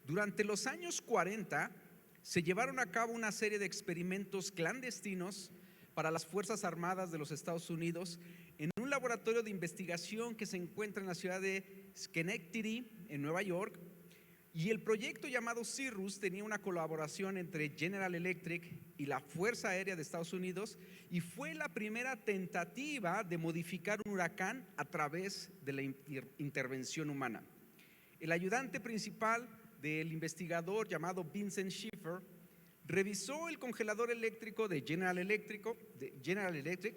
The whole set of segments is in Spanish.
Durante los años 40 se llevaron a cabo una serie de experimentos clandestinos para las Fuerzas Armadas de los Estados Unidos en un laboratorio de investigación que se encuentra en la ciudad de Schenectady, en Nueva York. Y el proyecto llamado Cirrus tenía una colaboración entre General Electric y la Fuerza Aérea de Estados Unidos, y fue la primera tentativa de modificar un huracán a través de la intervención humana. El ayudante principal del investigador llamado Vincent Schiffer revisó el congelador eléctrico de General Electric,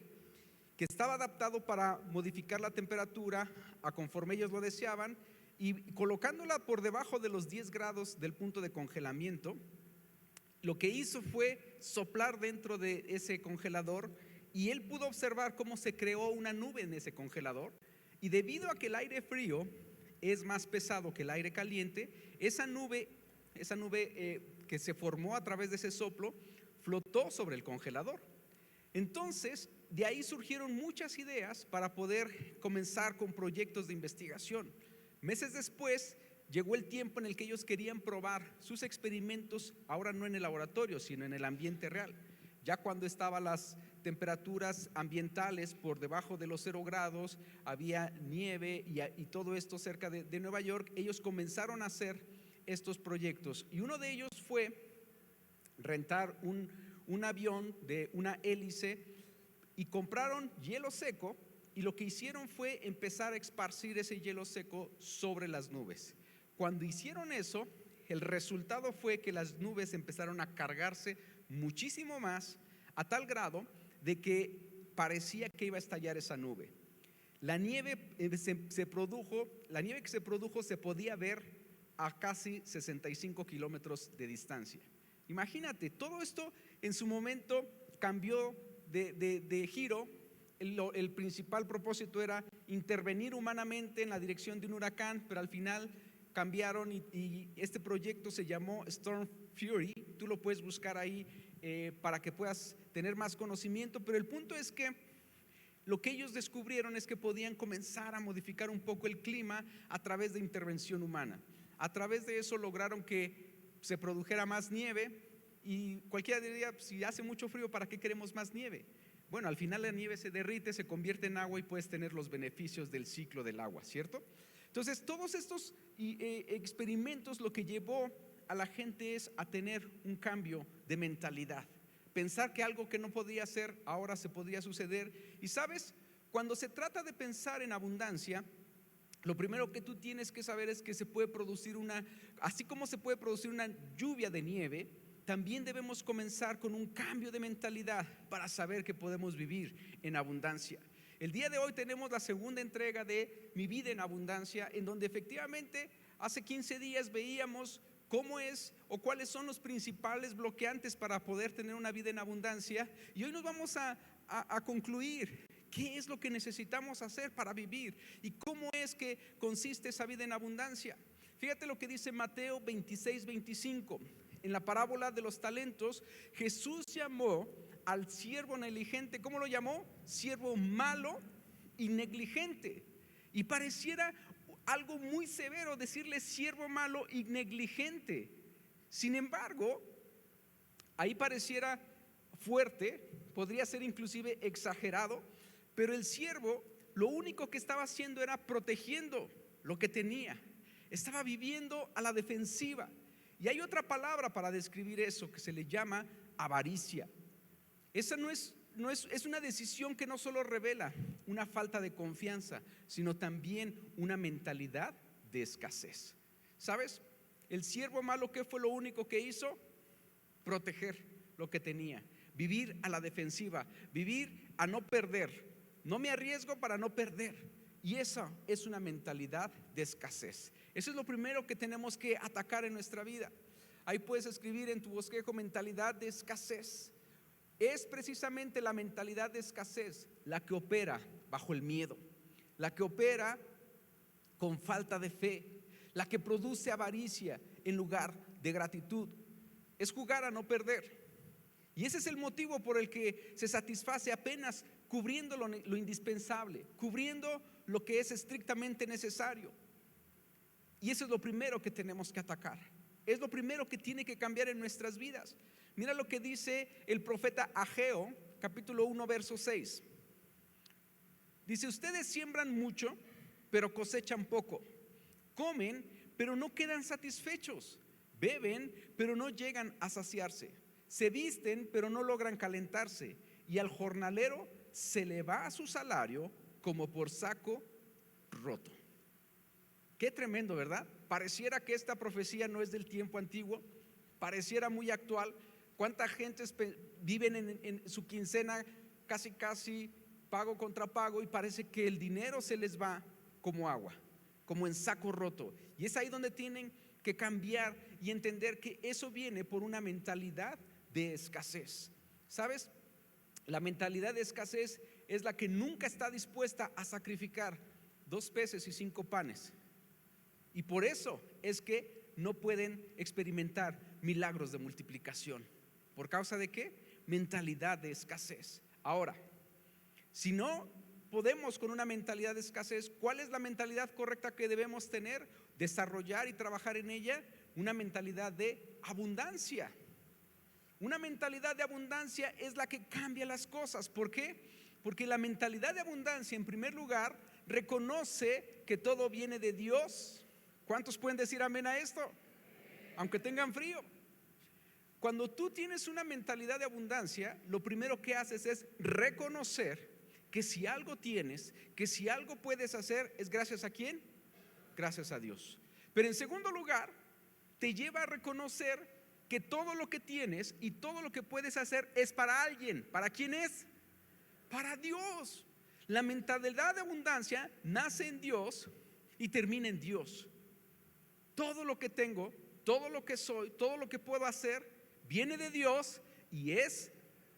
que estaba adaptado para modificar la temperatura a conforme ellos lo deseaban, y colocándola por debajo de los 10 grados del punto de congelamiento, lo que hizo fue soplar dentro de ese congelador, y él pudo observar cómo se creó una nube en ese congelador. Y debido a que el aire frío es más pesado que el aire caliente, esa nube que se formó a través de ese soplo flotó sobre el congelador. Entonces, de ahí surgieron muchas ideas para poder comenzar con proyectos de investigación. Meses después llegó el tiempo en el que ellos querían probar sus experimentos, ahora no en el laboratorio, sino en el ambiente real. Ya cuando estaban las temperaturas ambientales por debajo de los 0 grados, había nieve y todo esto cerca de Nueva York, ellos comenzaron a hacer estos proyectos. Y uno de ellos fue rentar un avión de una hélice, y compraron hielo seco, y lo que hicieron fue empezar a esparcir ese hielo seco sobre las nubes. Cuando hicieron eso, el resultado fue que las nubes empezaron a cargarse muchísimo más, a tal grado de que parecía que iba a estallar esa nube. La nieve que se produjo se podía ver a casi 65 kilómetros de distancia. Imagínate, todo esto en su momento cambió de giro. El principal propósito era intervenir humanamente en la dirección de un huracán, pero al final cambiaron y este proyecto se llamó Storm Fury. Tú lo puedes buscar ahí para que puedas tener más conocimiento, pero el punto es que lo que ellos descubrieron es que podían comenzar a modificar un poco el clima a través de intervención humana. A través de eso lograron que se produjera más nieve, y cualquiera diría, si hace mucho frío, ¿para qué queremos más nieve? Bueno, al final la nieve se derrite, se convierte en agua y puedes tener los beneficios del ciclo del agua, ¿cierto? Entonces, todos estos experimentos lo que llevó a la gente es a tener un cambio de mentalidad. Pensar que algo que no podía ser, ahora se podría suceder. Y sabes, cuando se trata de pensar en abundancia, lo primero que tú tienes que saber es que se puede producir así como se puede producir una lluvia de nieve, también debemos comenzar con un cambio de mentalidad para saber que podemos vivir en abundancia. El día de hoy tenemos la segunda entrega de Mi Vida en Abundancia, en donde efectivamente hace 15 días veíamos cómo es o cuáles son los principales bloqueantes para poder tener una vida en abundancia, y hoy nos vamos a concluir qué es lo que necesitamos hacer para vivir y cómo es que consiste esa vida en abundancia. Fíjate lo que dice Mateo 26:25. En la parábola de los talentos, Jesús llamó al siervo negligente. ¿Cómo lo llamó? Siervo malo y negligente. Y pareciera algo muy severo decirle siervo malo y negligente. Sin embargo, ahí pareciera fuerte, podría ser inclusive exagerado, pero el siervo lo único que estaba haciendo era protegiendo lo que tenía. Estaba viviendo a la defensiva. Y hay otra palabra para describir eso que se le llama avaricia. Esa es una decisión que no solo revela una falta de confianza, sino también una mentalidad de escasez. ¿Sabes? El siervo malo, ¿qué fue lo único que hizo? Proteger lo que tenía, vivir a la defensiva, vivir a no perder. No me arriesgo para no perder. Y esa es una mentalidad de escasez. Eso es lo primero que tenemos que atacar en nuestra vida. Ahí puedes escribir en tu bosquejo mentalidad de escasez. Es precisamente la mentalidad de escasez la que opera bajo el miedo, la que opera con falta de fe, la que produce avaricia en lugar de gratitud. Es jugar a no perder. Y ese es el motivo por el que se satisface apenas cubriendo lo indispensable, cubriendo lo que es estrictamente necesario. Y eso es lo primero que tenemos que atacar, es lo primero que tiene que cambiar en nuestras vidas. Mira lo que dice el profeta Ageo, capítulo 1, verso 6. Dice: ustedes siembran mucho, pero cosechan poco. Comen, pero no quedan satisfechos. Beben, pero no llegan a saciarse. Se visten, pero no logran calentarse. Y al jornalero se le va su salario como por saco roto. Qué tremendo, ¿verdad? Pareciera que esta profecía no es del tiempo antiguo, pareciera muy actual. ¿Cuánta gente viven en su quincena casi pago contra pago, y parece que el dinero se les va como agua, como en saco roto? Y es ahí donde tienen que cambiar y entender que eso viene por una mentalidad de escasez. ¿Sabes? La mentalidad de escasez es la que nunca está dispuesta a sacrificar 2 peces y 5 panes. Y por eso es que no pueden experimentar milagros de multiplicación. ¿Por causa de qué? Mentalidad de escasez. Ahora, si no podemos con una mentalidad de escasez, ¿cuál es la mentalidad correcta que debemos tener? Desarrollar y trabajar en ella. Una mentalidad de abundancia. Una mentalidad de abundancia es la que cambia las cosas. ¿Por qué? Porque la mentalidad de abundancia, en primer lugar, reconoce que todo viene de Dios. ¿Cuántos pueden decir amén a esto? Aunque tengan frío. Cuando tú tienes una mentalidad de abundancia, lo primero que haces es reconocer que si algo tienes, que si algo puedes hacer, ¿es gracias a quién? Gracias a Dios. Pero en segundo lugar, te lleva a reconocer que todo lo que tienes y todo lo que puedes hacer es para alguien. ¿Para quién es? Para Dios. La mentalidad de abundancia nace en Dios y termina en Dios. Todo lo que tengo, todo lo que soy, todo lo que puedo hacer viene de Dios y es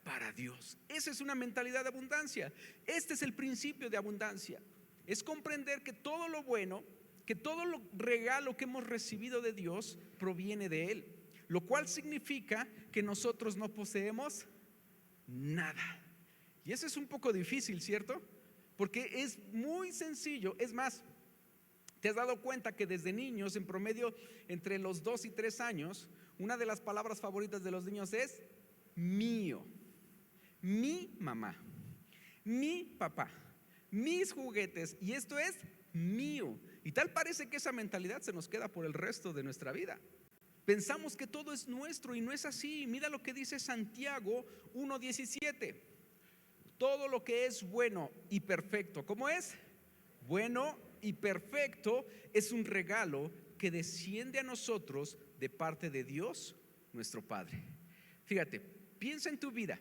para Dios. Esa es una mentalidad de abundancia. Este es el principio de abundancia. Es comprender que todo lo bueno, que todo lo regalo que hemos recibido de Dios proviene de Él, lo cual significa que nosotros no poseemos nada. Y eso es un poco difícil, ¿cierto? Porque es muy sencillo. Es más, ¿te has dado cuenta que desde niños, en promedio entre los 2 y 3 años, una de las palabras favoritas de los niños es mío? Mi mamá, mi papá, mis juguetes, y esto es mío. Y tal parece que esa mentalidad se nos queda por el resto de nuestra vida. Pensamos que todo es nuestro y no es así. Mira lo que dice Santiago 1:17. Todo lo que es bueno y perfecto, ¿cómo es? Bueno y perfecto es un regalo que desciende a nosotros de parte de Dios, nuestro Padre. Fíjate, piensa en tu vida.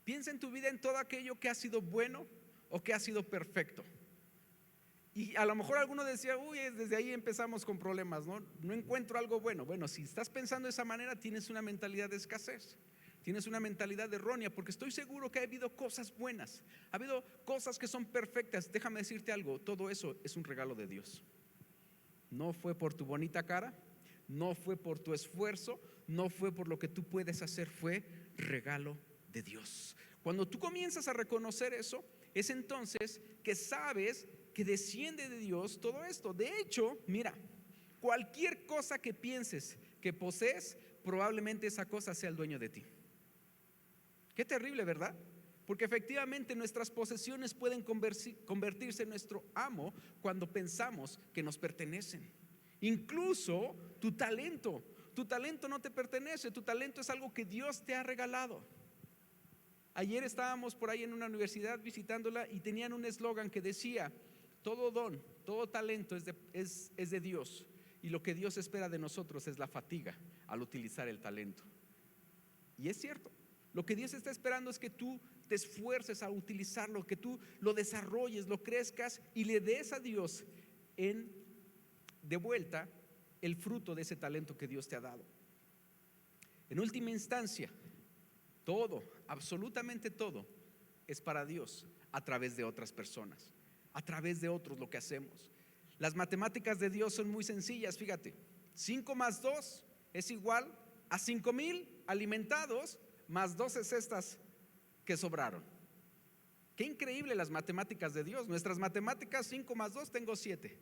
Piensa en tu vida, en todo aquello que ha sido bueno o que ha sido perfecto. Y a lo mejor alguno decía: uy, desde ahí empezamos con problemas, no encuentro algo bueno. Bueno, si estás pensando de esa manera, tienes una mentalidad de escasez. Tienes una mentalidad errónea, porque estoy seguro que ha habido cosas buenas, ha habido cosas que son perfectas. Déjame decirte algo: todo eso es un regalo de Dios. No fue por tu bonita cara, no fue por tu esfuerzo, no fue por lo que tú puedes hacer, fue regalo de Dios. Cuando tú comienzas a reconocer eso, es entonces que sabes que desciende de Dios todo esto. De hecho, mira, cualquier cosa que pienses que posees, probablemente esa cosa sea el dueño de ti. Qué terrible, ¿verdad? Porque efectivamente nuestras posesiones pueden convertirse en nuestro amo cuando pensamos que nos pertenecen. Incluso tu talento no te pertenece. Tu talento es algo que Dios te ha regalado. Ayer estábamos por ahí en una universidad visitándola y tenían un eslogan que decía: todo don, todo talento es de Dios, y lo que Dios espera de nosotros es la fatiga al utilizar el talento. Y es cierto, lo que Dios está esperando es que tú te esfuerces a utilizarlo, que tú lo desarrolles, lo crezcas y le des a Dios de vuelta el fruto de ese talento que Dios te ha dado. En última instancia, todo, absolutamente todo, es para Dios a través de otras personas, a través de otros lo que hacemos. Las matemáticas de Dios son muy sencillas, fíjate. 5 más 2 es igual a 5,000 alimentados más 12 cestas que sobraron. Qué increíble las matemáticas de Dios. Nuestras matemáticas: 5 más 2 tengo 7.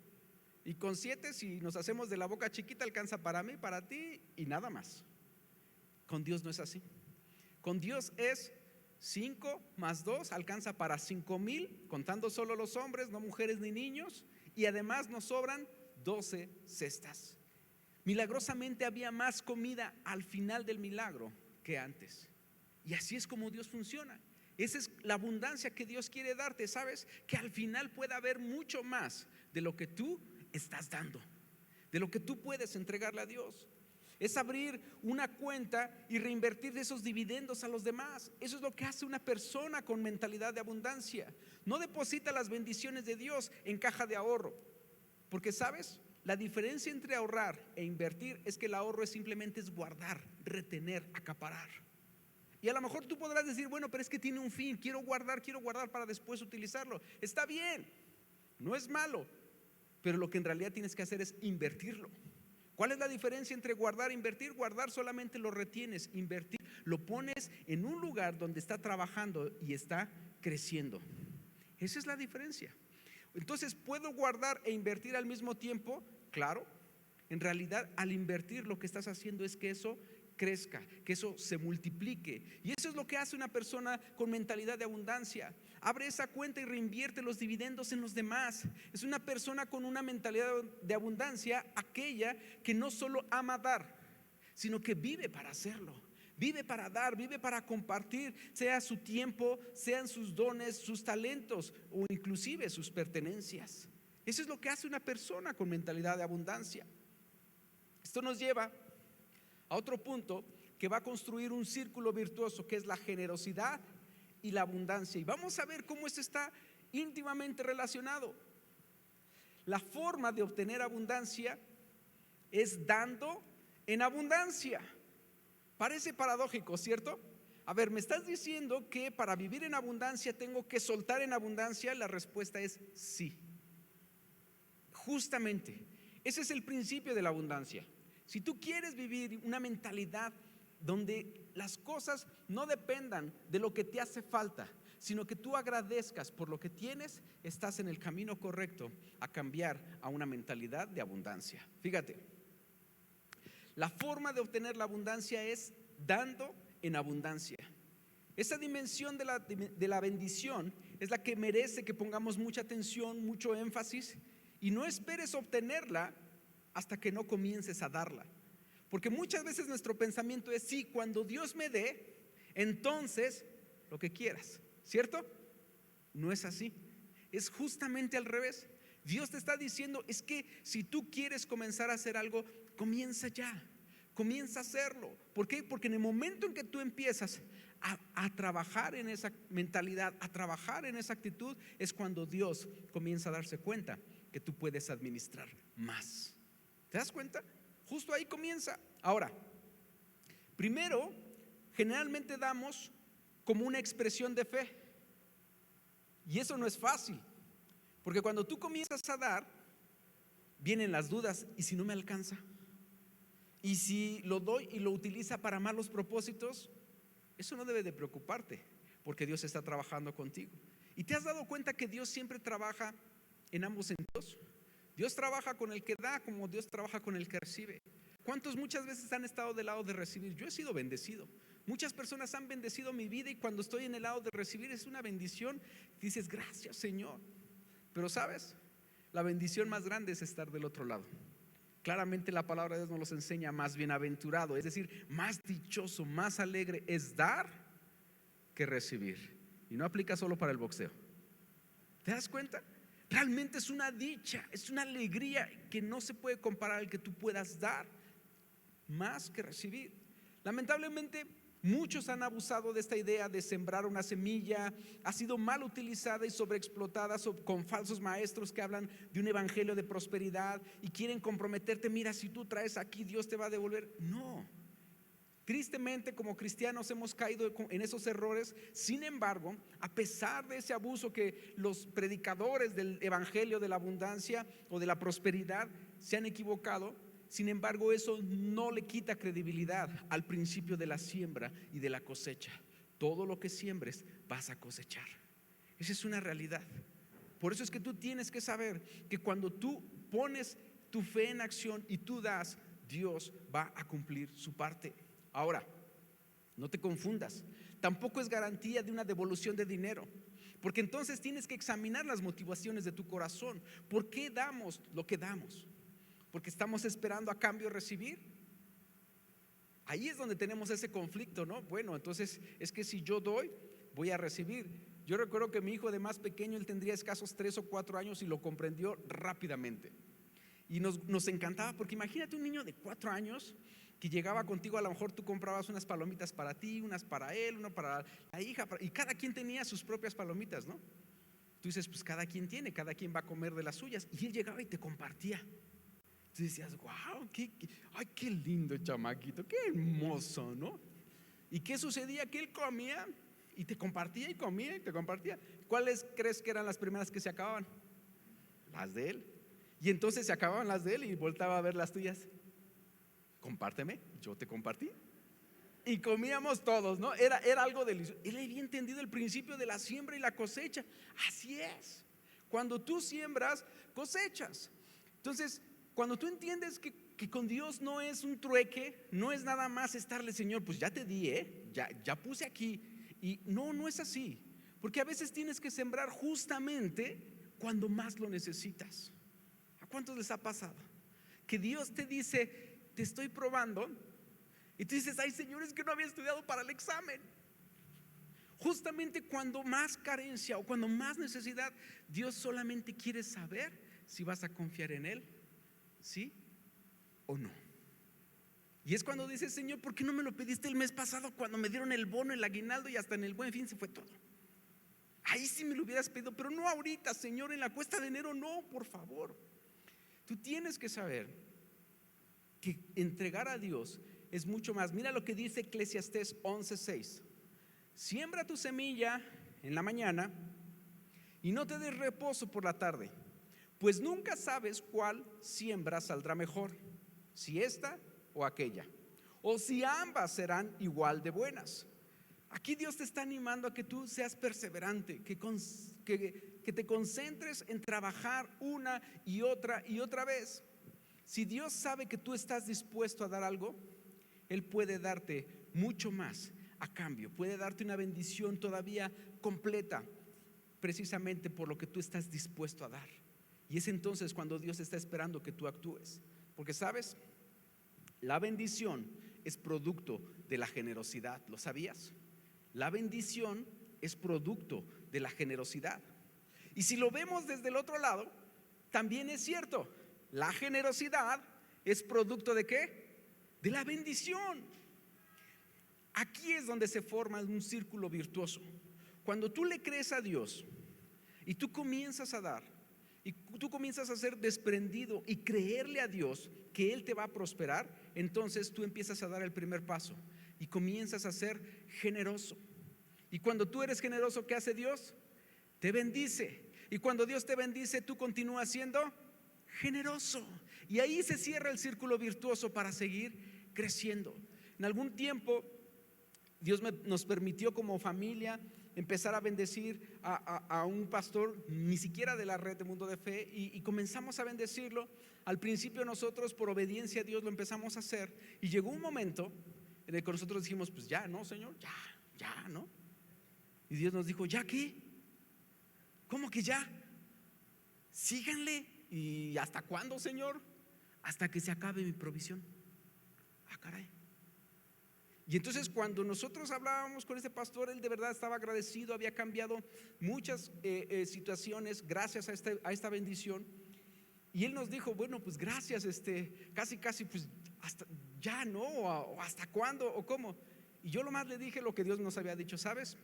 Y con 7, si nos hacemos de la boca chiquita, alcanza para mí, para ti y nada más. Con Dios no es así. Con Dios es 5 más 2 alcanza para 5,000, contando solo los hombres, no mujeres ni niños. Y además nos sobran 12 cestas. Milagrosamente había más comida al final del milagro que antes. Y así es como Dios funciona. Esa es la abundancia que Dios quiere darte, ¿sabes? Que al final pueda haber mucho más de lo que tú estás dando, de lo que tú puedes entregarle a Dios. Es abrir una cuenta y reinvertir esos dividendos a los demás. Eso es lo que hace una persona con mentalidad de abundancia. No deposita las bendiciones de Dios en caja de ahorro, porque ¿sabes? La diferencia entre ahorrar e invertir es que el ahorro simplemente es guardar, retener, acaparar. Y a lo mejor tú podrás decir, bueno, pero es que tiene un fin, quiero guardar para después utilizarlo. Está bien, no es malo, pero lo que en realidad tienes que hacer es invertirlo. ¿Cuál es la diferencia entre guardar e invertir? Guardar solamente lo retienes, invertir lo pones en un lugar donde está trabajando y está creciendo. Esa es la diferencia. Entonces, ¿puedo guardar e invertir al mismo tiempo? Claro. En realidad, al invertir lo que estás haciendo es que eso crezca, que eso se multiplique. Y eso es lo que hace una persona con mentalidad de abundancia. Abre esa cuenta y reinvierte los dividendos en los demás. Es una persona con una mentalidad de abundancia, aquella que no solo ama dar, sino que vive para hacerlo. Vive para dar, vive para compartir, sea su tiempo, sean sus dones, sus talentos o inclusive sus pertenencias. Eso es lo que hace una persona con mentalidad de abundancia. Esto nos lleva a otro punto que va a construir un círculo virtuoso, que es la generosidad y la abundancia. Y vamos a ver cómo esto está íntimamente relacionado. La forma de obtener abundancia es dando en abundancia. Parece paradójico, ¿cierto? A ver, ¿me estás diciendo que para vivir en abundancia tengo que soltar en abundancia? La respuesta es sí. Justamente, ese es el principio de la abundancia. Si tú quieres vivir una mentalidad donde las cosas no dependan de lo que te hace falta, sino que tú agradezcas por lo que tienes, estás en el camino correcto a cambiar a una mentalidad de abundancia. Fíjate, la forma de obtener la abundancia es dando en abundancia. Esa dimensión de la bendición es la que merece que pongamos mucha atención, mucho énfasis, y no esperes obtenerla hasta que no comiences a darla. Porque muchas veces nuestro pensamiento es: sí, cuando Dios me dé, entonces lo que quieras, ¿cierto? No es así, es justamente al revés. Dios te está diciendo: es que si tú quieres comenzar a hacer algo, comienza ya, comienza a hacerlo. ¿Por qué? Porque en el momento en que tú empiezas a trabajar en esa mentalidad, a trabajar en esa actitud, es cuando Dios comienza a darse cuenta que tú puedes administrar más. ¿Te das cuenta? Justo ahí comienza. Ahora, primero, generalmente damos como una expresión de fe. Y eso no es fácil, porque cuando tú comienzas a dar, vienen las dudas: ¿y si no me alcanza? ¿Y si lo doy y lo utiliza para malos propósitos? Eso no debe de preocuparte, porque Dios está trabajando contigo. ¿Y te has dado cuenta que Dios siempre trabaja en ambos sentidos? Dios trabaja con el que da como Dios trabaja con el que recibe. ¿Cuántos muchas veces han estado del lado de recibir? Yo he sido bendecido. Muchas personas han bendecido mi vida, y cuando estoy en el lado de recibir es una bendición. Dices: gracias, Señor. Pero ¿sabes? La bendición más grande es estar del otro lado. Claramente la palabra de Dios nos los enseña: más bienaventurado, es decir, más dichoso, más alegre es dar que recibir. Y no aplica solo para el boxeo. ¿Te das cuenta? Realmente es una dicha, es una alegría que no se puede comparar al que tú puedas dar más que recibir. Lamentablemente, muchos han abusado de esta idea de sembrar una semilla. Ha sido mal utilizada y sobreexplotada con falsos maestros que hablan de un evangelio de prosperidad y quieren comprometerte: mira, si tú traes aquí, Dios te va a devolver. No. Tristemente, como cristianos hemos caído en esos errores. Sin embargo, a pesar de ese abuso que los predicadores del evangelio de la abundancia o de la prosperidad se han equivocado, sin embargo, eso no le quita credibilidad al principio de la siembra y de la cosecha. Todo lo que siembres vas a cosechar. Esa es una realidad. Por eso es que tú tienes que saber que cuando tú pones tu fe en acción y tú das, Dios va a cumplir su parte. Ahora, no te confundas, tampoco es garantía de una devolución de dinero, porque entonces tienes que examinar las motivaciones de tu corazón. ¿Por qué damos lo que damos? ¿Porque estamos esperando a cambio recibir? Ahí es donde tenemos ese conflicto, ¿no? Bueno, entonces es que si yo doy, voy a recibir. Yo recuerdo que mi hijo de más pequeño, él tendría escasos 3 o 4 años y lo comprendió rápidamente. Y nos encantaba, porque imagínate un niño de 4 años que llegaba contigo, a lo mejor tú comprabas unas palomitas para ti, unas para él, una para la hija, y cada quien tenía sus propias palomitas, ¿no? Tú dices, pues cada quien va a comer de las suyas. Y él llegaba y te compartía. Tú decías, wow, ay, qué lindo chamaquito, qué hermoso, ¿no? ¿Y qué sucedía? Que él comía y te compartía y comía y te compartía. ¿Cuáles crees que eran las primeras que se acababan? Las de él. Y entonces se acababan las de él y voltaba a ver las tuyas. Compárteme, yo te compartí. Y comíamos todos, ¿no? Era algo delicioso. Él había entendido el principio de la siembra y la cosecha. Así es. Cuando tú siembras, cosechas. Entonces, cuando tú entiendes que con Dios no es un trueque, no es nada más estarle, Señor, pues ya te di, ya puse aquí. Y no es así. Porque a veces tienes que sembrar justamente cuando más lo necesitas. ¿A cuántos les ha pasado? Que Dios te dice, te estoy probando, y tú dices, ay Señor, es que no había estudiado para el examen. Justamente cuando más carencia o cuando más necesidad, Dios solamente quiere saber si vas a confiar en Él, ¿sí o no? Y es cuando dices, Señor, ¿por qué no me lo pediste el mes pasado cuando me dieron el bono, el aguinaldo y hasta en el Buen Fin se fue todo? Ahí sí me lo hubieras pedido, pero no ahorita, Señor, en la cuesta de enero, no, por favor. Tú tienes que saber que entregar a Dios es mucho más. Mira lo que dice Eclesiastés 11:6. Siembra tu semilla en la mañana y no te des reposo por la tarde, pues nunca sabes cuál siembra saldrá mejor, si esta o aquella, o si ambas serán igual de buenas. Aquí Dios te está animando a que tú seas perseverante, que te concentres en trabajar una y otra vez. Si Dios sabe que tú estás dispuesto a dar algo, Él puede darte mucho más a cambio, puede darte una bendición todavía completa, precisamente por lo que tú estás dispuesto a dar. Y es entonces cuando Dios está esperando que tú actúes. Porque sabes, la bendición es producto de la generosidad. ¿Lo sabías? La bendición es producto de la generosidad. Y si lo vemos desde el otro lado, también es cierto. La generosidad es producto ¿de qué? De la bendición. Aquí es donde se forma un círculo virtuoso. Cuando tú le crees a Dios y tú comienzas a dar, y tú comienzas a ser desprendido y creerle a Dios que Él te va a prosperar, entonces tú empiezas a dar el primer paso y comienzas a ser generoso. Y cuando tú eres generoso, ¿qué hace Dios? Te bendice. Y cuando Dios te bendice, tú continúas siendo generoso. Y ahí se cierra el círculo virtuoso para seguir creciendo. En algún tiempo Dios nos permitió como familia empezar a bendecir a un pastor, ni siquiera de la red de Mundo de Fe, y comenzamos a bendecirlo. Al principio nosotros por obediencia a Dios lo empezamos a hacer, y llegó un momento en el que nosotros dijimos, pues ya, ¿no, Señor? Ya, ¿no? Y Dios nos dijo, ¿ya qué? ¿Cómo que ya? Síganle. ¿Y hasta cuándo, Señor? Hasta que se acabe mi provisión. Ah, caray. Y entonces cuando nosotros hablábamos con este pastor, él de verdad estaba agradecido, había cambiado muchas situaciones gracias a esta bendición. Y él nos dijo, bueno, pues gracias, casi, pues hasta ya, ¿no? O hasta cuándo, o cómo. Y yo lo más le dije lo que Dios nos había dicho, ¿sabes?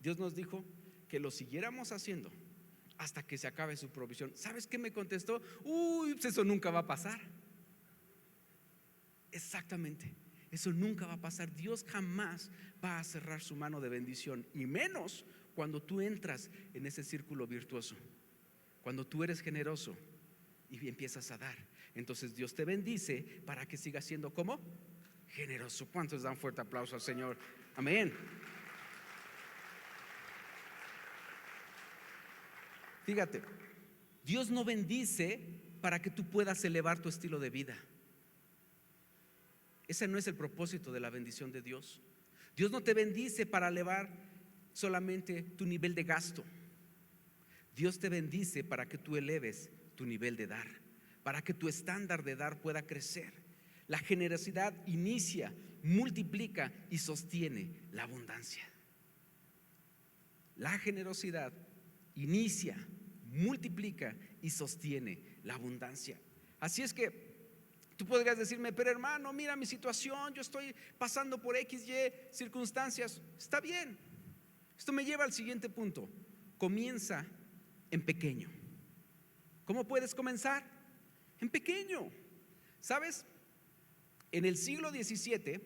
Dios nos dijo que lo siguiéramos haciendo hasta que se acabe su provisión. ¿Sabes qué me contestó? Uy, pues eso nunca va a pasar. Exactamente. Eso nunca va a pasar. Dios jamás va a cerrar su mano de bendición, y menos cuando tú entras en ese círculo virtuoso. Cuando tú eres generoso y empiezas a dar, entonces Dios te bendice para que sigas siendo ¿cómo? Generoso. ¿Cuántos dan fuerte aplauso al Señor? Amén. Fíjate, Dios no bendice para que tú puedas elevar tu estilo de vida. Ese no es el propósito de la bendición de Dios. Dios no te bendice para elevar solamente tu nivel de gasto. Dios te bendice para que tú eleves tu nivel de dar, para que tu estándar de dar pueda crecer. La generosidad inicia, multiplica y sostiene la abundancia. La generosidad inicia, multiplica y sostiene la abundancia. Así es que tú podrías decirme, pero hermano, mira mi situación, yo estoy pasando por XY circunstancias. Está bien. Esto me lleva al siguiente punto. Comienza en pequeño. ¿Cómo puedes comenzar? En pequeño. ¿Sabes? En el siglo XVII,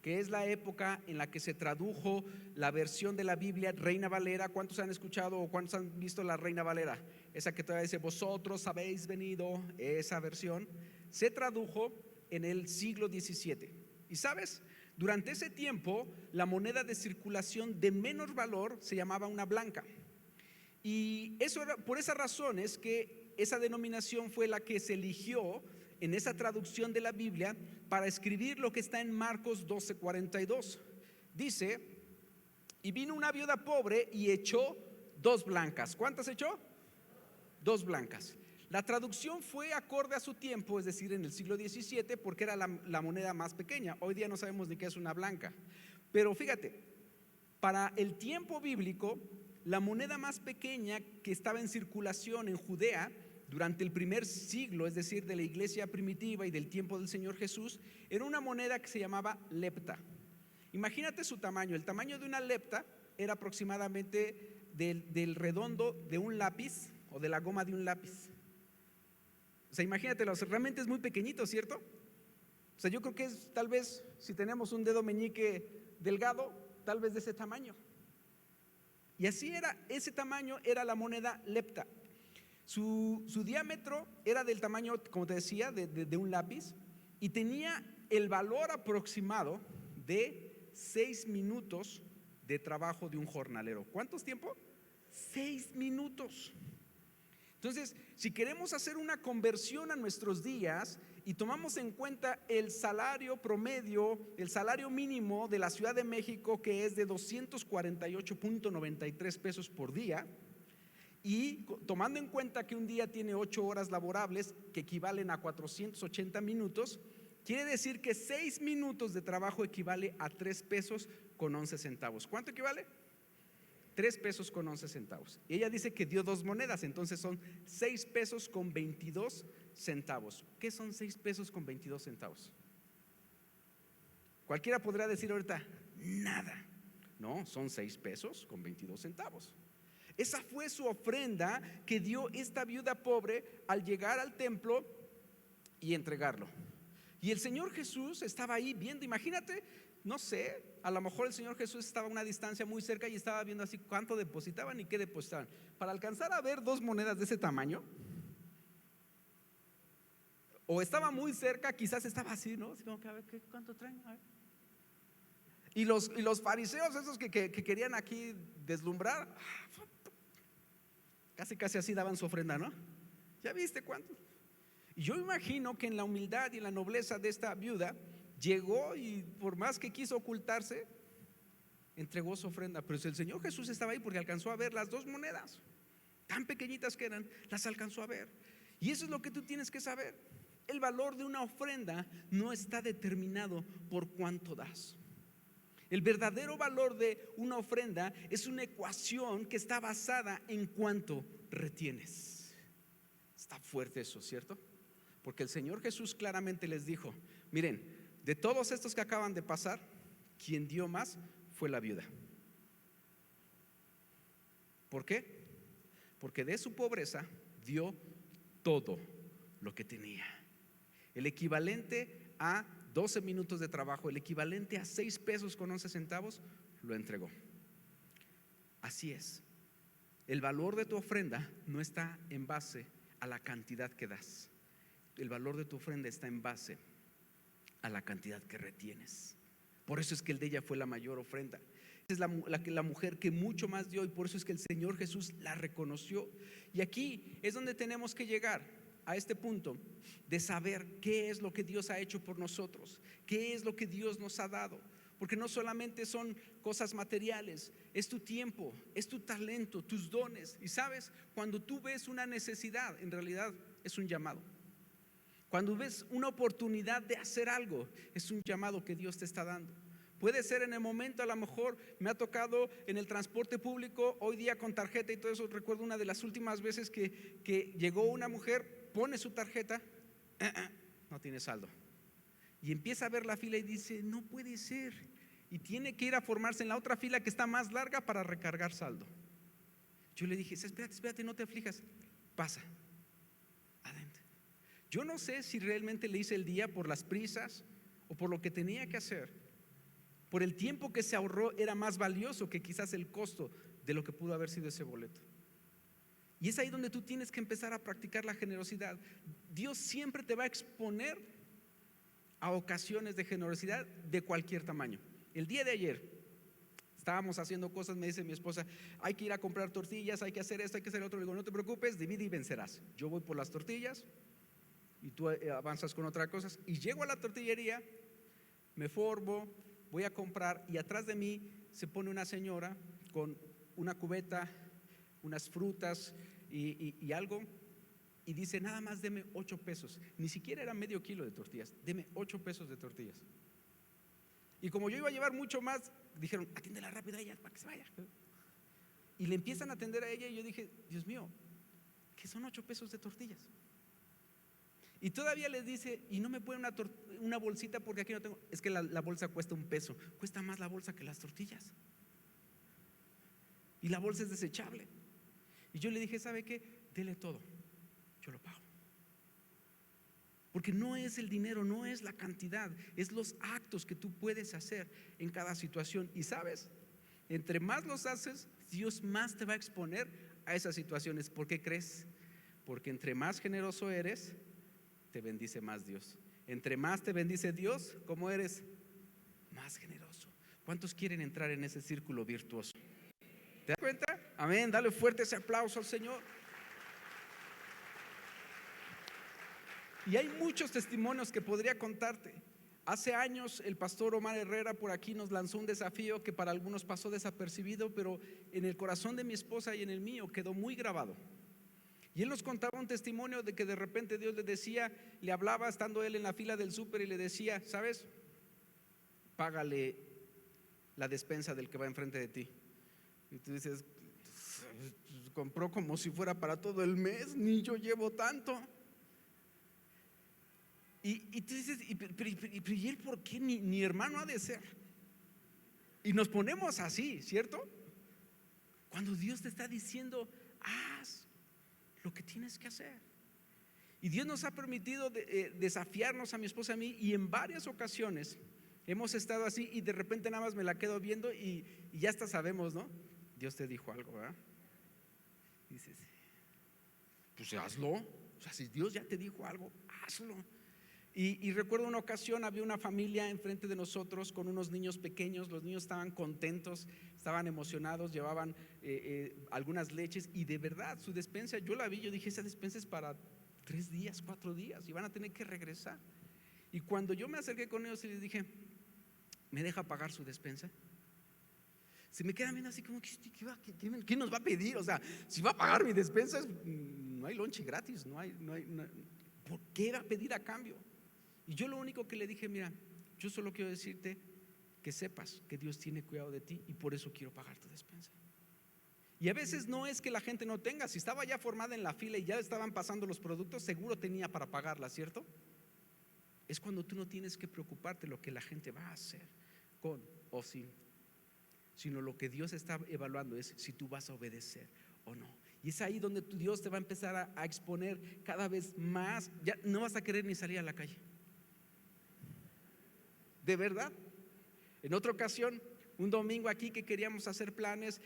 que es la época en la que se tradujo la versión de la Biblia Reina Valera. ¿Cuántos han escuchado o cuántos han visto la Reina Valera? Esa que todavía dice, vosotros habéis venido, esa versión se tradujo en el siglo XVII. Y sabes, durante ese tiempo la moneda de circulación de menor valor se llamaba una blanca. Y eso era, por esa razón es que esa denominación fue la que se eligió en esa traducción de la Biblia para escribir lo que está en Marcos 12:42. Dice, y vino una viuda pobre y echó 2 blancas. ¿Cuántas echó? 2 blancas. La traducción fue acorde a su tiempo, es decir, en el siglo XVII, porque era la moneda más pequeña. Hoy día no sabemos ni qué es una blanca. Pero fíjate, para el tiempo bíblico, la moneda más pequeña que estaba en circulación en Judea durante el primer siglo, es decir, de la iglesia primitiva y del tiempo del Señor Jesús, era una moneda que se llamaba lepta. Imagínate su tamaño. El tamaño de una lepta era aproximadamente del redondo de un lápiz o de la goma de un lápiz. O sea, imagínatelo, realmente es muy pequeñito, ¿cierto? O sea, yo creo que es tal vez, si tenemos un dedo meñique delgado, tal vez de ese tamaño. Y así era, ese tamaño era la moneda lepta. Su diámetro era del tamaño, como te decía, de un lápiz, y tenía el valor aproximado de 6 minutos de trabajo de un jornalero. ¿Cuántos tiempo? 6 minutos. Entonces, si queremos hacer una conversión a nuestros días y tomamos en cuenta el salario promedio, el salario mínimo de la Ciudad de México, que es de 248.93 pesos por día, y tomando en cuenta que un día tiene 8 horas laborables, que equivalen a 480 minutos, quiere decir que 6 minutos de trabajo equivale a 3 pesos con 11 centavos. ¿Cuánto equivale? 3 pesos con 11 centavos. Y ella dice que dio 2 monedas, entonces son 6 pesos con 22 centavos. ¿Qué son 6 pesos con 22 centavos? Cualquiera podrá decir ahorita, nada. No, son 6 pesos con 22 centavos. Esa fue su ofrenda que dio esta viuda pobre al llegar al templo y entregarlo. Y el Señor Jesús estaba ahí viendo, imagínate, no sé, a lo mejor el Señor Jesús estaba a una distancia muy cerca y estaba viendo así cuánto depositaban y qué depositaban. Para alcanzar a ver 2 monedas de ese tamaño, o estaba muy cerca, quizás estaba así, ¿no? Así como que a ver, ¿cuánto traen? A ver. Y los fariseos, esos que querían aquí deslumbrar, casi así daban su ofrenda, ¿no? ¿Ya viste cuánto? Y yo imagino que en la humildad y en la nobleza de esta viuda, llegó y por más que quiso ocultarse, entregó su ofrenda. Pero el Señor Jesús estaba ahí porque alcanzó a ver las 2 monedas, tan pequeñitas que eran, las alcanzó a ver. Y eso es lo que tú tienes que saber. El valor de una ofrenda no está determinado por cuánto das. El verdadero valor de una ofrenda es una ecuación que está basada en cuánto retienes. Está fuerte eso, ¿cierto? Porque el Señor Jesús claramente les dijo, miren, de todos estos que acaban de pasar, quien dio más fue la viuda. ¿Por qué? Porque de su pobreza dio todo lo que tenía. El equivalente a 12 minutos de trabajo, el equivalente a 6 pesos con 11 centavos, lo entregó. Así es. El valor de tu ofrenda no está en base a la cantidad que das. El valor de tu ofrenda está en base a la cantidad que retienes. Por eso es que el de ella fue la mayor ofrenda. Es la mujer que mucho más dio, y por eso es que el Señor Jesús la reconoció. Y aquí es donde tenemos que llegar a este punto de saber qué es lo que Dios ha hecho por nosotros, qué es lo que Dios nos ha dado. Porque no solamente son cosas materiales, es tu tiempo, es tu talento, tus dones. Y sabes, cuando tú ves una necesidad, en realidad es un llamado. Cuando ves una oportunidad de hacer algo, es un llamado que Dios te está dando. Puede ser en el momento, a lo mejor me ha tocado en el transporte público, hoy día con tarjeta y todo eso. Recuerdo una de las últimas veces que llegó una mujer, pone su tarjeta, no tiene saldo. Y empieza a ver la fila y dice, no puede ser. Y tiene que ir a formarse en la otra fila que está más larga para recargar saldo. Yo le dije, espérate, no te aflijas, pasa, adentro. Yo no sé si realmente le hice el día por las prisas o por lo que tenía que hacer. Por el tiempo que se ahorró era más valioso que quizás el costo de lo que pudo haber sido ese boleto. Y es ahí donde tú tienes que empezar a practicar la generosidad. Dios siempre te va a exponer a ocasiones de generosidad de cualquier tamaño. El día de ayer estábamos haciendo cosas, me dice mi esposa, hay que ir a comprar tortillas, hay que hacer esto, hay que hacer otro. Le digo, no te preocupes, divide y vencerás. Yo voy por las tortillas y tú avanzas con otras cosas. Y llego a la tortillería, me formo, voy a comprar, y atrás de mí se pone una señora con una cubeta, unas frutas y algo, y dice, nada más deme 8 pesos. Ni siquiera era medio kilo de tortillas, deme 8 pesos de tortillas. Y como yo iba a llevar mucho más, dijeron, atiéndela rápido a ella para que se vaya. Y le empiezan a atender a ella, y yo dije, Dios mío, ¿qué son 8 pesos de tortillas? Y todavía les dice, y no me puede una bolsita porque aquí no tengo. Es que la bolsa cuesta $1, cuesta más la bolsa que las tortillas, y la bolsa es desechable. Y yo le dije, ¿sabe qué? Dele todo, yo lo pago. Porque no es el dinero, no es la cantidad, es los actos que tú puedes hacer en cada situación. Y sabes, entre más los haces, Dios más te va a exponer a esas situaciones. ¿Por qué crees? Porque entre más generoso eres, te bendice más Dios. Entre más te bendice Dios, ¿cómo eres? Más generoso. ¿Cuántos quieren entrar en ese círculo virtuoso? ¿Te das cuenta? Amén, dale fuerte ese aplauso al Señor. Y hay muchos testimonios que podría contarte. Hace años el pastor Omar Herrera por aquí nos lanzó un desafío que para algunos pasó desapercibido, pero en el corazón de mi esposa y en el mío quedó muy grabado. Y él nos contaba un testimonio de que de repente Dios le decía, le hablaba estando él en la fila del súper y le decía, ¿sabes? Págale la despensa del que va enfrente de ti. Y tú dices, compró como si fuera para todo el mes, ni yo llevo tanto. Y tú dices, pero ¿y él por qué? Ni hermano ha de ser. Y nos ponemos así, ¿cierto? Cuando Dios te está diciendo, haz lo que tienes que hacer. Y Dios nos ha permitido desafiarnos a mi esposa y a mí, y en varias ocasiones hemos estado así, y de repente nada más me la quedo viendo y ya hasta sabemos, ¿no? Dios te dijo algo, ¿verdad? Y dices, pues hazlo. O sea, si Dios ya te dijo algo, hazlo. Y recuerdo una ocasión, había una familia enfrente de nosotros con unos niños pequeños. Los niños estaban contentos, estaban emocionados, llevaban algunas leches, y de verdad su despensa, yo la vi, yo dije, esa despensa es para 3 días, 4 días, y van a tener que regresar. Y cuando yo me acerqué con ellos y les dije, ¿me deja pagar su despensa? Se me quedan viendo así como, ¿qué nos va a pedir? O sea, si va a pagar mi despensa, no hay lonche gratis, no hay, ¿por qué va a pedir a cambio? Y yo lo único que le dije, mira, yo solo quiero decirte que sepas que Dios tiene cuidado de ti, y por eso quiero pagar tu despensa. Y a veces no es que la gente no tenga, si estaba ya formada en la fila y ya estaban pasando los productos, seguro tenía para pagarla, ¿cierto? Es cuando tú no tienes que preocuparte lo que la gente va a hacer con o sin, sino lo que Dios está evaluando es si tú vas a obedecer o no. Y es ahí donde Dios te va a empezar a exponer cada vez más. Ya no vas a querer ni salir a la calle. De verdad. En otra ocasión, un domingo aquí que queríamos hacer planes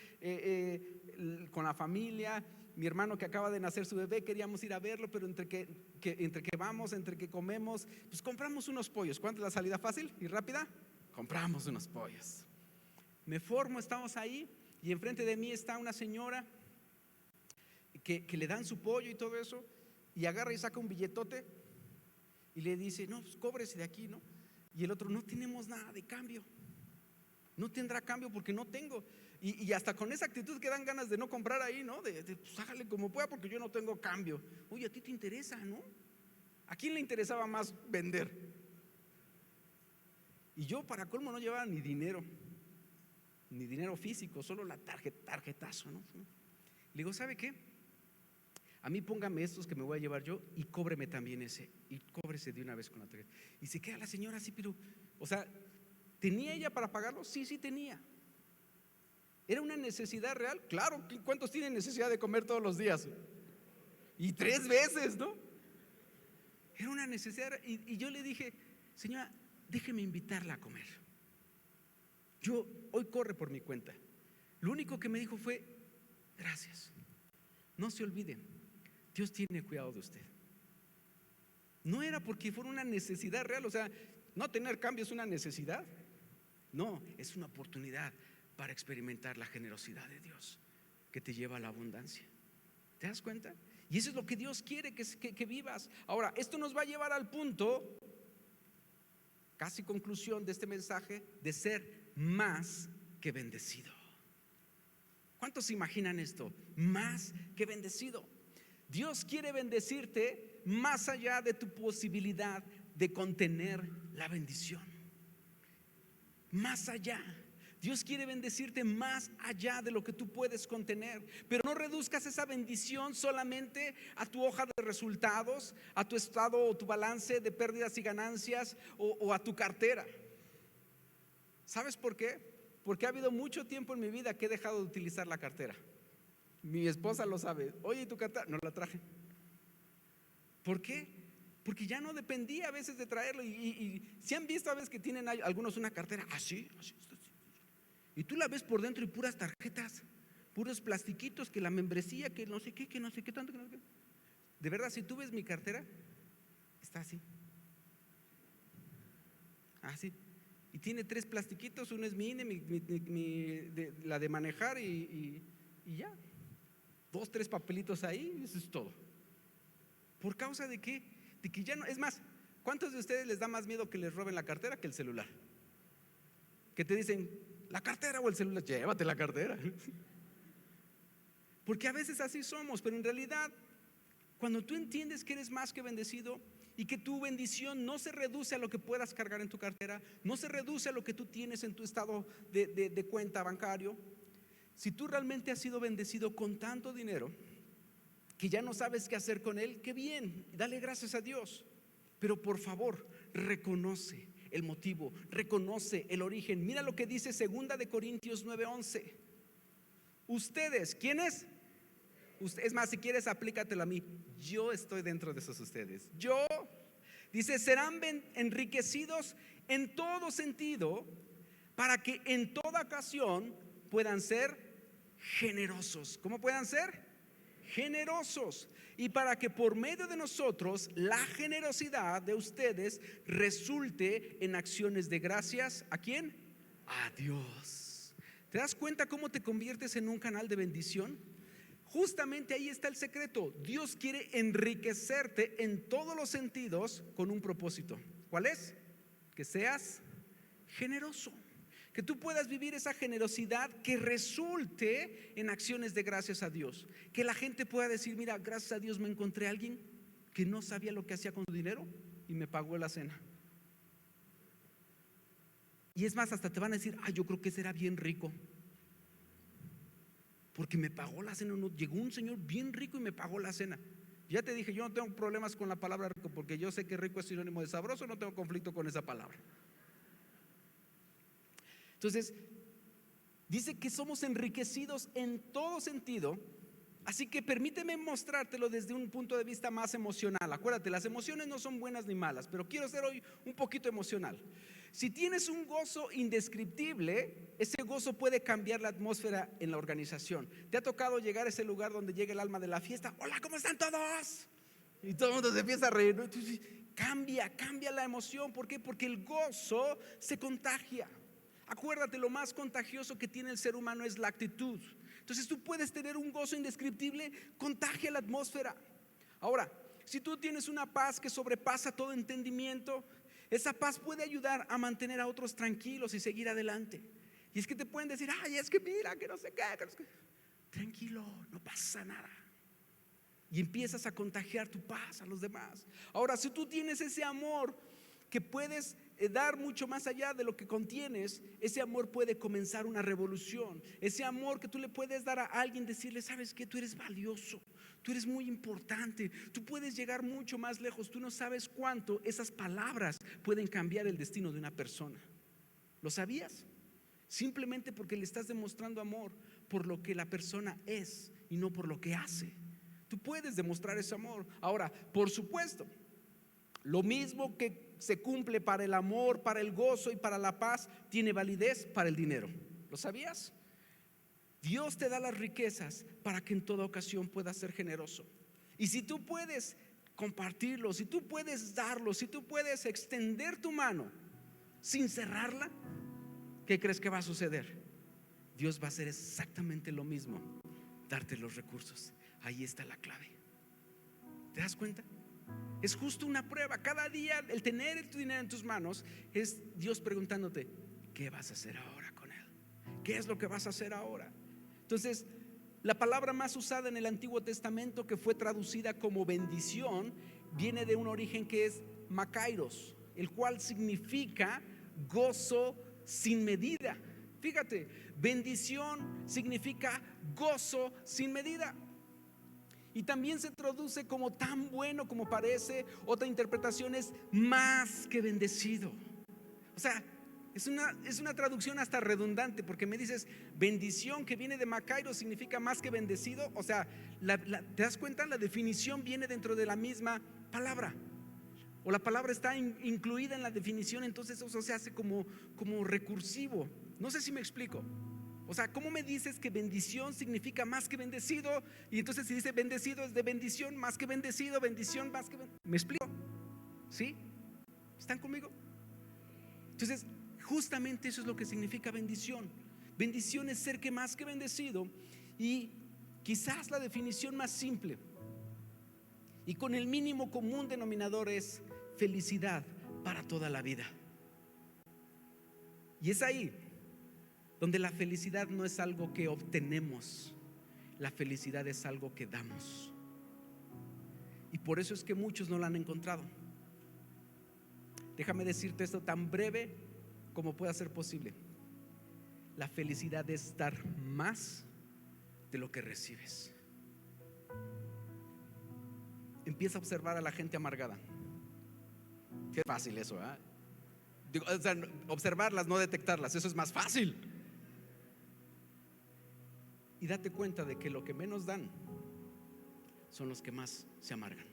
con la familia, mi hermano que acaba de nacer su bebé, queríamos ir a verlo, pero entre que vamos, entre que comemos, pues compramos unos pollos. ¿Cuánto es la salida fácil y rápida? compramos unos pollos. Me formo, estamos ahí y enfrente de mí está una señora que le dan su pollo y todo eso, y agarra y saca un billetote y le dice, no, pues cóbrese de aquí, ¿no? Y el otro, no tenemos nada de cambio. No tendrá cambio porque no tengo. Y hasta con esa actitud que dan ganas de no comprar ahí, ¿no? Pues hágale como pueda porque yo no tengo cambio. Oye, a ti te interesa, ¿no? ¿A quién le interesaba más vender? Y yo para colmo no llevaba ni dinero físico, solo la tarjetazo, ¿no? Le digo, ¿sabe qué? A mí póngame estos que me voy a llevar yo y cóbreme también ese. Y cóbrese de una vez con la tarjeta. Y se queda la señora así, pero, o sea, ¿tenía ella para pagarlo? Sí, sí tenía. ¿Era una necesidad real? Claro, ¿cuántos tienen necesidad de comer todos los días? Y 3 veces, ¿no? Era una necesidad. Y yo le dije, señora, déjeme invitarla a comer. Yo, hoy corre por mi cuenta. Lo único que me dijo fue, gracias. No se olviden, Dios tiene cuidado de usted. No era porque fuera una necesidad real, o sea, no tener cambio es una necesidad. No, es una oportunidad para experimentar la generosidad de Dios que te lleva a la abundancia. ¿Te das cuenta? Y eso es lo que Dios quiere que vivas. Ahora, esto nos va a llevar al punto, casi conclusión de este mensaje, de ser más que bendecido. ¿Cuántos se imaginan esto? Más que bendecido. Dios quiere bendecirte más allá de tu posibilidad de contener la bendición. Más allá. Dios quiere bendecirte más allá de lo que tú puedes contener. Pero no reduzcas esa bendición solamente a tu hoja de resultados, a tu estado o tu balance de pérdidas y ganancias o a tu cartera. ¿Sabes por qué? Porque ha habido mucho tiempo en mi vida que he dejado de utilizar la cartera. Mi esposa lo sabe. Oye, ¿y tu cartera? No la traje. ¿Por qué? Porque ya no dependía a veces de traerlo. Y si han visto a veces que tienen algunos una cartera así, y tú la ves por dentro y puras tarjetas, puros plastiquitos, que la membresía, que no sé qué, que no sé qué tanto, que no sé qué. De verdad, si tú ves mi cartera, está así. Así. Y tiene 3 plastiquitos, uno es mi INE, la de manejar y ya. 2, 3 papelitos ahí, eso es todo. ¿Por causa de qué? De que ya no, es más, ¿cuántos de ustedes les da más miedo que les roben la cartera que el celular? Que te dicen, ¿la cartera o el celular? Llévate la cartera. Porque a veces así somos, pero en realidad, cuando tú entiendes que eres más que bendecido y que tu bendición no se reduce a lo que puedas cargar en tu cartera, no se reduce a lo que tú tienes en tu estado de cuenta bancario. Si tú realmente has sido bendecido con tanto dinero que ya no sabes qué hacer con él, qué bien, dale gracias a Dios. Pero por favor, reconoce el motivo, reconoce el origen. Mira lo que dice 2 de Corintios 9:11. Ustedes, ¿quiénes? Es más, si quieres aplícatelo a mí. Yo estoy dentro de esos ustedes. Yo, dice, serán enriquecidos en todo sentido, para que en toda ocasión puedan ser generosos. ¿Cómo puedan ser? Generosos. Y para que por medio de nosotros la generosidad de ustedes resulte en acciones de gracias. ¿A quién? A Dios. ¿Te das cuenta cómo te conviertes en un canal de bendición? Justamente ahí está el secreto. Dios quiere enriquecerte en todos los sentidos con un propósito. ¿Cuál es? Que seas generoso. Que tú puedas vivir esa generosidad que resulte en acciones de gracias a Dios. Que la gente pueda decir, mira, gracias a Dios me encontré a alguien que no sabía lo que hacía con su dinero y me pagó la cena. Y es más, hasta te van a decir, yo creo que ese era bien rico, porque me pagó la cena. Llegó un señor bien rico y me pagó la cena. Ya te dije, yo no tengo problemas con la palabra rico, porque yo sé que rico es sinónimo de sabroso, no tengo conflicto con esa palabra. Entonces, dice que somos enriquecidos en todo sentido. Así que permíteme mostrártelo desde un punto de vista más emocional. Acuérdate, las emociones no son buenas ni malas, pero quiero ser hoy un poquito emocional. Si tienes un gozo indescriptible, ese gozo puede cambiar la atmósfera en la organización. ¿Te ha tocado llegar a ese lugar donde llega el alma de la fiesta? Hola, ¿cómo están todos? Y todo el mundo se empieza a reír, ¿no? cambia la emoción. ¿Por qué? Porque el gozo se contagia. Acuérdate, lo más contagioso que tiene el ser humano es la actitud. Entonces tú puedes tener un gozo indescriptible, contagia la atmósfera. Ahora, si tú tienes una paz que sobrepasa todo entendimiento, esa paz puede ayudar a mantener a otros tranquilos y seguir adelante. Y es que te pueden decir, ay, es que mira, que no sé qué, que no sé qué. Tranquilo, no pasa nada. Y empiezas a contagiar tu paz a los demás. Ahora, si tú tienes ese amor que puedes dar mucho más allá de lo que contienes, ese amor puede comenzar una revolución. Ese amor que tú le puedes dar a alguien, decirle, ¿sabes qué? Tú eres valioso, tú eres muy importante, tú puedes llegar mucho más lejos. Tú no sabes cuánto esas palabras pueden cambiar el destino de una persona. ¿Lo sabías? Simplemente porque le estás demostrando amor por lo que la persona es y no por lo que hace. Tú puedes demostrar ese amor. Ahora, por supuesto, lo mismo que se cumple para el amor, para el gozo y para la paz, tiene validez para el dinero. ¿Lo sabías? Dios te da las riquezas para que en toda ocasión puedas ser generoso. Y si tú puedes compartirlo, si tú puedes darlo, si tú puedes extender tu mano sin cerrarla, ¿qué crees que va a suceder? Dios va a hacer exactamente lo mismo, darte los recursos. Ahí está la clave. ¿Te das cuenta? Es justo una prueba. Cada día el tener tu dinero en tus manos es Dios preguntándote, ¿qué vas a hacer ahora con él? ¿Qué es lo que vas a hacer ahora? Entonces, la palabra más usada en el Antiguo Testamento, que fue traducida como bendición, viene de un origen que es makairos, el cual significa gozo sin medida. Fíjate, bendición significa gozo sin medida. Y también se traduce como tan bueno como parece. Otra interpretación es más que bendecido. O sea, es una traducción hasta redundante, porque me dices bendición, que viene de makairos, significa más que bendecido. O sea, ¿te das cuenta? La definición viene dentro de la misma palabra, o la palabra está incluida en la definición. Entonces eso se hace como recursivo. No sé si me explico. O sea, ¿cómo me dices que bendición significa más que bendecido? Y entonces si dice bendecido es de bendición, más que bendecido, bendición más que bendecido. ¿Me explico? ¿Sí? ¿Están conmigo? Entonces, justamente eso es lo que significa bendición. Bendición es ser que más que bendecido. Y quizás la definición más simple y con el mínimo común denominador es felicidad para toda la vida. Y es ahí donde la felicidad no es algo que obtenemos, la felicidad es algo que damos. Y por eso es que muchos no la han encontrado. Déjame decirte esto tan breve como pueda ser posible. La felicidad es dar más de lo que recibes. Empieza a observar a la gente amargada. Qué fácil eso, ¿eh? O sea, observarlas, no detectarlas, eso es más fácil. Y date cuenta de que lo que menos dan son los que más se amargan.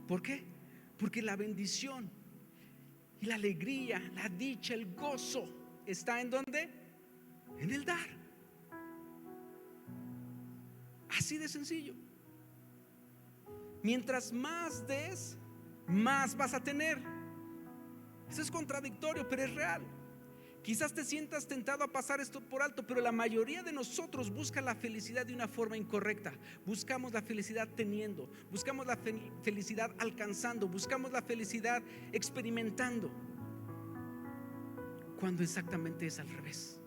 ¿Por qué? Porque la bendición y la alegría, la dicha, el gozo está ¿en dónde? En el dar. Así de sencillo. Mientras más des, más vas a tener. Eso es contradictorio, pero es real. Quizás te sientas tentado a pasar esto por alto, pero la mayoría de nosotros busca la felicidad de una forma incorrecta. Buscamos la felicidad teniendo, buscamos la felicidad alcanzando, buscamos la felicidad experimentando, cuando exactamente es al revés.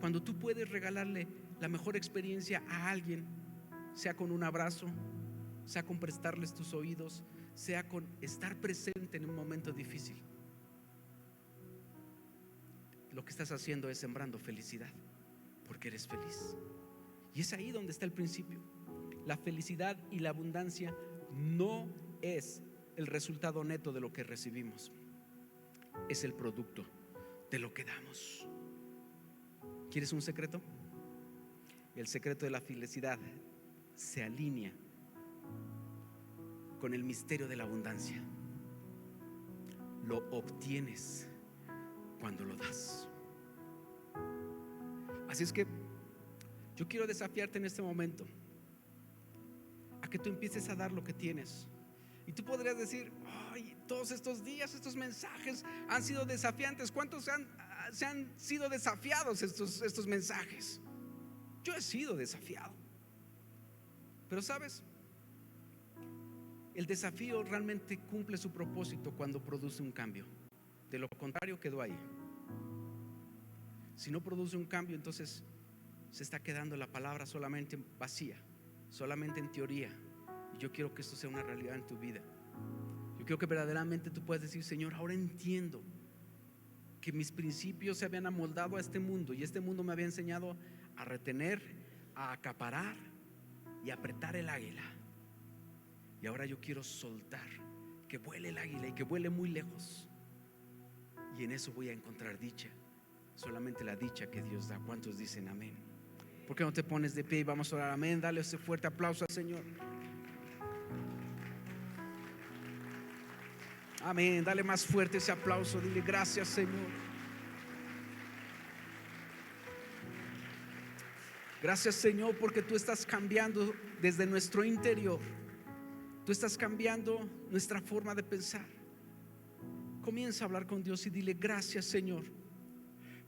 Cuando tú puedes regalarle la mejor experiencia a alguien, sea con un abrazo, sea con prestarles tus oídos, sea con estar presente en un momento difícil, lo que estás haciendo es sembrando felicidad, porque eres feliz. Y es ahí donde está el principio. La felicidad y la abundancia no es el resultado neto de lo que recibimos, es el producto de lo que damos. ¿Quieres un secreto? El secreto de la felicidad se alinea con el misterio de la abundancia. Lo obtienes cuando lo das. Así es que yo quiero desafiarte en este momento a que tú empieces a dar lo que tienes, Y tú podrías decir: ay, todos estos días, estos mensajes han sido desafiantes. ¿Cuántos se han sido desafiados estos mensajes? Yo he sido desafiado. Pero sabes, el desafío realmente cumple su propósito cuando produce un cambio. De lo contrario, quedó ahí. Si no produce un cambio, entonces se está quedando la palabra solamente vacía, solamente en teoría. Y yo quiero que esto sea una realidad en tu vida. Yo quiero que verdaderamente tú puedas decir: Señor, ahora entiendo que mis principios se habían amoldado a este mundo, y este mundo me había enseñado a retener, a acaparar y a apretar el águila. Y ahora yo quiero soltar, que vuele el águila y que vuele muy lejos. Y en eso voy a encontrar dicha, solamente la dicha que Dios da. ¿Cuántos dicen amén? ¿Por qué no te pones de pie y vamos a orar? Amén. Dale ese fuerte aplauso al Señor. Amén. Dale más fuerte ese aplauso. Dile: gracias, Señor. Gracias, Señor, porque tú estás cambiando desde nuestro interior. Tú estás cambiando nuestra forma de pensar. Comienza a hablar con Dios y dile: gracias, Señor,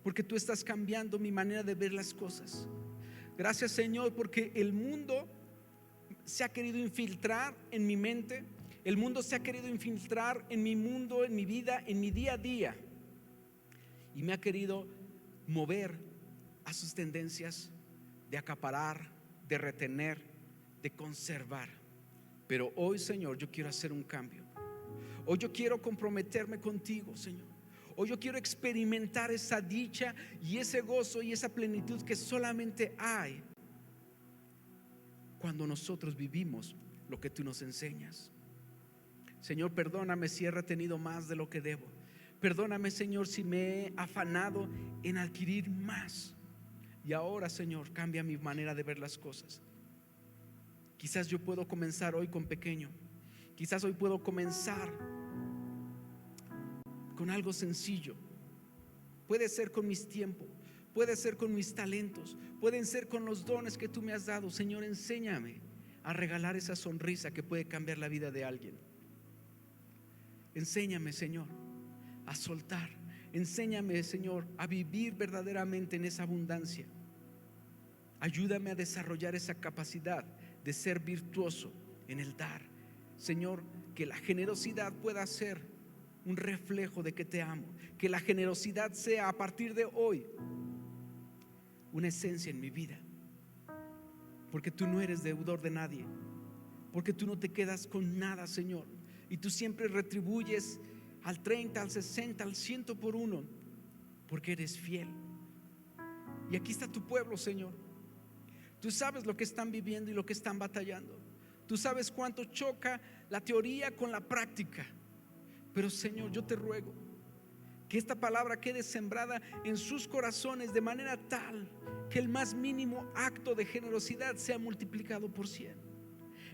porque tú estás cambiando mi manera de ver las cosas. Gracias, Señor, porque el mundo se ha querido infiltrar en mi mente. El mundo se ha querido infiltrar en mi mundo, en mi vida, en mi día a día, y me ha querido mover a sus tendencias de acaparar, de retener, de conservar. Pero hoy, Señor, yo quiero hacer un cambio. Hoy yo quiero comprometerme contigo, Señor. Hoy yo quiero experimentar esa dicha y ese gozo y esa plenitud que solamente hay cuando nosotros vivimos lo que tú nos enseñas. Señor, perdóname si he retenido más de lo que debo. Perdóname, Señor, si me he afanado en adquirir más. Y ahora, Señor, cambia mi manera de ver las cosas. Quizás yo puedo comenzar hoy con pequeño. Quizás hoy puedo comenzar con algo sencillo. Puede ser con mis tiempos, puede ser con mis talentos, pueden ser con los dones que tú me has dado. Señor, enséñame a regalar esa sonrisa que puede cambiar la vida de alguien. Enséñame, Señor, a soltar. Enséñame, Señor, a vivir verdaderamente en esa abundancia. Ayúdame a desarrollar esa capacidad de ser virtuoso en el dar. Señor, que la generosidad pueda ser un reflejo de que te amo. Que la generosidad sea a partir de hoy una esencia en mi vida. Porque tú no eres deudor de nadie. Porque tú no te quedas con nada, Señor. Y tú siempre retribuyes al 30, al 60, al 100 por uno, porque eres fiel. Y aquí está tu pueblo, Señor. Tú sabes lo que están viviendo y lo que están batallando. Tú sabes cuánto choca la teoría con la práctica. Pero, Señor, yo te ruego que esta palabra quede sembrada en sus corazones de manera tal que el más mínimo acto de generosidad sea multiplicado por 100.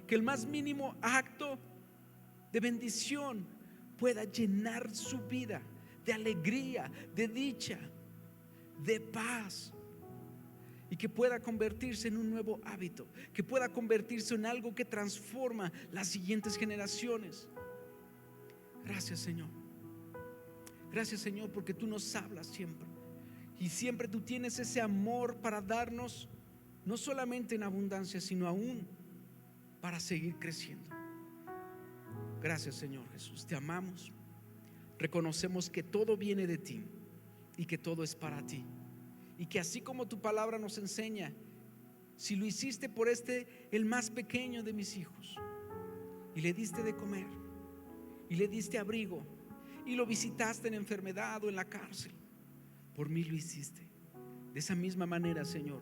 Que el más mínimo acto de bendición pueda llenar su vida de alegría, de dicha, de paz, y que pueda convertirse en un nuevo hábito, que pueda convertirse en algo que transforma las siguientes generaciones. Gracias, Señor. Gracias, Señor, porque tú nos hablas siempre, y siempre tú tienes ese amor para darnos, no solamente en abundancia, sino aún para seguir creciendo. Gracias, Señor Jesús, te amamos. Reconocemos que todo viene de ti y que todo es para ti, y que así como tu palabra nos enseña, si lo hiciste por el más pequeño de mis hijos, y le diste de comer, y le diste abrigo, y lo visitaste en enfermedad o en la cárcel, por mí lo hiciste. De esa misma manera, Señor,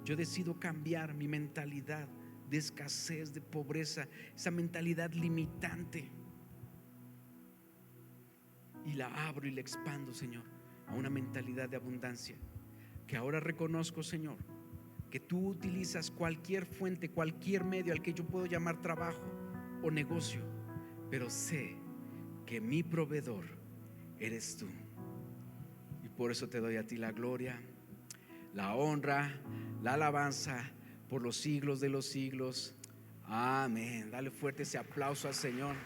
yo decido cambiar mi mentalidad de escasez, de pobreza, esa mentalidad limitante, y la abro y la expando, Señor, a una mentalidad de abundancia. Que ahora reconozco, Señor, que tú utilizas cualquier fuente, cualquier medio al que yo puedo llamar trabajo o negocio, pero sé que mi proveedor eres tú, y por eso te doy a ti la gloria, la honra, la alabanza por los siglos de los siglos. Amén. Dale fuerte ese aplauso al Señor.